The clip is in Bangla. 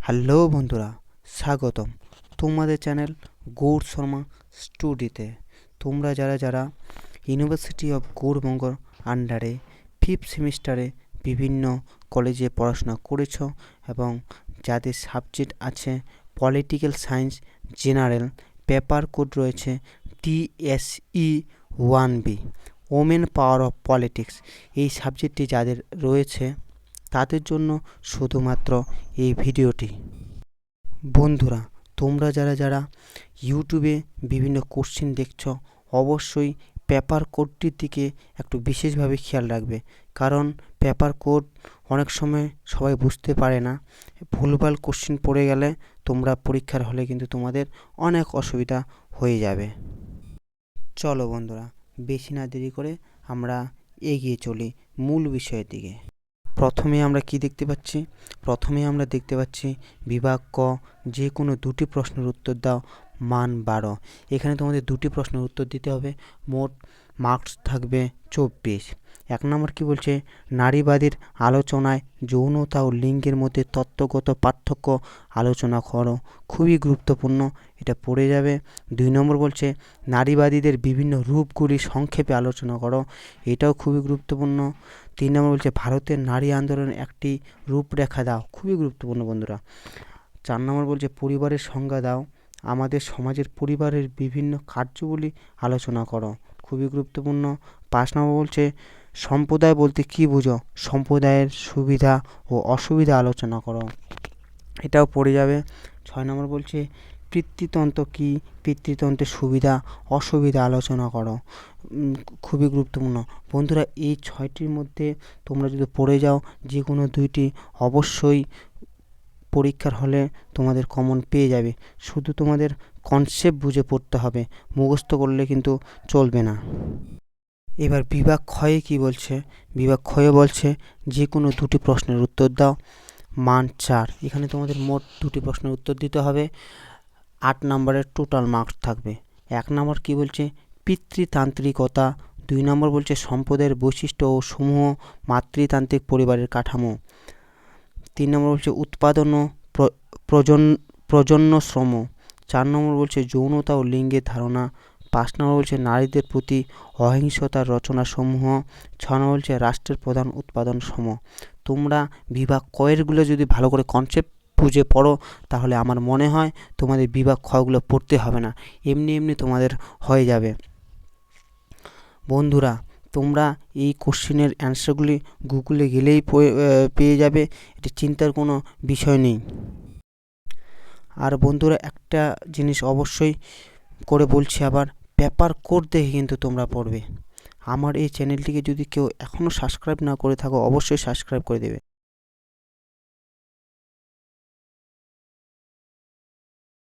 হ্যালো বন্ধুরা, স্বাগতম তোমাদের চ্যানেল গৌড় শর্মা স্টুডিতে। তোমরা যারা যারা ইউনিভার্সিটি অফ গৌড়বঙ্গর আন্ডারে 5th সেমিস্টারে বিভিন্ন কলেজে পড়াশোনা করেছ এবং যাদের সাবজেক্ট আছে political science, general, paper code রয়েছে TSE 1B, women power of politics, এই সাবজেক্টটি যাদের রয়েছে তাদের জন্য শুধুমাত্র এই ভিডিওটি। বন্ধুরা, তোমরা যারা যারা ইউটিউবে বিভিন্ন কোশ্চেন দেখছো, অবশ্যই পেপার কোডটির দিকে একটু বিশেষভাবে খেয়াল রাখবে, কারণ পেপার কোড অনেক সময় সবাই বুঝতে পারে না। ভুলভাল কোশ্চেন পড়ে গেলে তোমরা পরীক্ষার হলে কিন্তু তোমাদের অনেক অসুবিধা হয়ে যাবে। চলো বন্ধুরা, বেশি না দেরি করে আমরা এগিয়ে চলি মূল বিষয়ের দিকে। প্রথমে আমরা কি দেখতে পাচ্ছি? প্রথমে আমরা দেখতে পাচ্ছি বিভাগ ক, যে কোনো দুটি প্রশ্নের উত্তর দাও, মান 12। এখানে তোমাদের দুটি প্রশ্নের উত্তর দিতে হবে, মোট মার্কস থাকবে 24। 1 নম্বর কি বলছে? নারীবাদীর আলোচনায় যৌনতা ও লিঙ্গের মধ্যে তত্ত্বগত পার্থক্য আলোচনা করো। খুবই গুরুত্বপূর্ণ, এটা পড়ে যাবে। 2 নম্বর বলছে নারীবাদীদের বিভিন্ন রূপগুলি সংক্ষেপে আলোচনা করো, এটাও খুবই গুরুত্বপূর্ণ। 3 নম্বর বলছে ভারতের নারী আন্দোলনের একটি রূপরেখা দাও, খুবই গুরুত্বপূর্ণ বন্ধুরা। 4 নম্বর বলছে পরিবারের সংজ্ঞা দাও, আমাদের সমাজের পরিবারের বিভিন্ন কার্যগুলি আলোচনা করো, খুবই গুরুত্বপূর্ণ। 5 নম্বর বলছে সম্প্রদায় বলতে কী বুঝো, সম্প্রদায়ের সুবিধা ও অসুবিধা আলোচনা করো, এটাও পড়ে যাবে। 6 নম্বর বলছে পিতৃতন্ত্র কী, পিতৃতন্ত্রের সুবিধা অসুবিধা আলোচনা করো, খুবই গুরুত্বপূর্ণ বন্ধুরা। এই 6টির মধ্যে তোমরা যদি পড়ে যাও যে কোনো দুইটি, অবশ্যই পরীক্ষার হলে তোমাদের কমন পেয়ে যাবে। শুধু তোমাদের কনসেপ্ট বুঝে পড়তে হবে, মুখস্থ করলে কিন্তু চলবে না। এবার বিভাগ ক্ষয়ে কি বলছে? বিভাগ ক্ষয়ে বলছে যে কোনো দুটি প্রশ্নের উত্তর দাও, মান 4। এখানে তোমাদের মোট দুটি প্রশ্নের উত্তর দিতে হবে, 8 নম্বরের টোটাল মার্কস থাকবে। 1 নম্বর কি বলছে? পিতৃতান্ত্রিকতা। 2 নম্বর বলছে সম্প্রদায়ের বৈশিষ্ট্য ও সমূহ মাতৃতান্ত্রিক পরিবারের কাঠামো। 3 নম্বর বলছে উৎপাদন ও প্রজন্ম শ্রম। 4 নম্বর বলছে যৌনতা ও লিঙ্গের ধারণা। 5 নম্বর বলছে নারীদের প্রতি অহিংসতার রচনাসমূহ। 6 নম্বর বলছে রাষ্ট্রের প্রধান উৎপাদন সমূহ। তোমরা বিভাগ কয়েরগুলো যদি ভালো করে কনসেপ্ট বুঝে পড়ো, তাহলে আমার মনে হয় তোমাদের বিভাগ ক্ষয়গুলো পড়তে হবে না, এমনি এমনি তোমাদের হয়ে যাবে। বন্ধুরা, তোমরা এই কোশ্চেনের অ্যান্সারগুলি গুগলে গেলেই পেয়ে যাবে, এটা চিন্তার কোনো বিষয় নেই। আর বন্ধুরা, একটা জিনিস অবশ্যই করে বলছি আবার, পেপার কোড দেখে কিন্তু তোমরা পড়বে। আমার এই চ্যানেলটিকে যদি কেউ এখনও সাবস্ক্রাইব না করে থাকো, অবশ্যই সাবস্ক্রাইব করে দেবে।